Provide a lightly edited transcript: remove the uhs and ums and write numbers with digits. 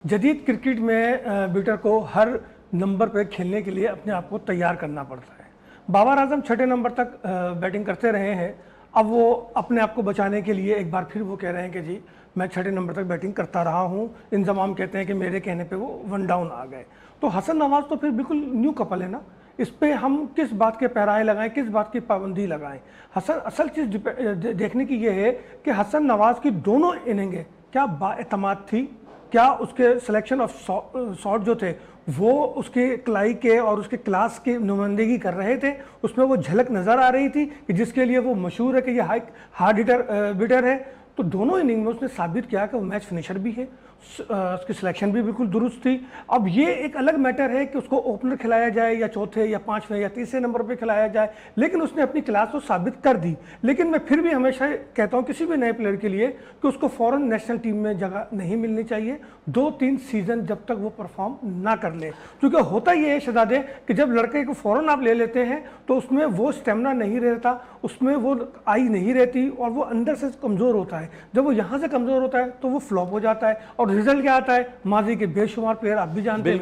जदीद क्रिकेट में बैटर को हर नंबर पर खेलने के लिए अपने आप को तैयार करना पड़ता है। बाबर आजम छठे नंबर तक बैटिंग करते रहे हैं। अब वो अपने आप को बचाने के लिए एक बार फिर वो कह रहे हैं कि जी मैं छठे नंबर तक बैटिंग करता रहा हूं। इंजमाम कहते हैं कि मेरे कहने पे वो 1 डाउन आ गए। तो हसन नवाज तो फिर बिल्कुल न्यू कपल है ना, इस पे हम किस बात के पैराए लगाएं, किस बात की पाबंदी लगाएं। असल चीज़ देखने की ये है कि हसन नवाज की दोनों इनिंगें क्या बाएतमाद थी, क्या उसके सिलेक्शन ऑफ शॉट जो थे वो उसके कलाई के और उसके क्लास की नुमाइंदगी कर रहे थे। उसमें वो झलक नज़र आ रही थी कि जिसके लिए वो मशहूर है कि ये हार्ड हिटर बिटर है। तो दोनों इनिंग में उसने साबित किया कि वो मैच फिनिशर भी है, उसकी सिलेक्शन भी बिल्कुल दुरुस्त थी। अब ये एक अलग मैटर है कि उसको ओपनर खिलाया जाए या चौथे या पांचवें या तीसरे नंबर पे खिलाया जाए, लेकिन उसने अपनी क्लास तो साबित कर दी। लेकिन मैं फिर भी हमेशा कहता हूं किसी भी नए प्लेयर के लिए कि उसको फौरन नेशनल टीम में जगह नहीं मिलनी चाहिए 2-3 सीजन जब तक वो परफॉर्म ना कर ले। क्योंकि होता ये है शहजादे कि जब लड़के को फौरन आप ले लेते हैं तो उसमें वो स्टेमिना नहीं रहता, उसमें वो आई नहीं रहती और वो अंदर से कमज़ोर होता है। जब वो यहाँ से कमज़ोर होता है तो वो फ्लॉप हो जाता है और रिजल्ट क्या आता है, माजी के बेशुमार प्लेयर आप भी जानते हैं।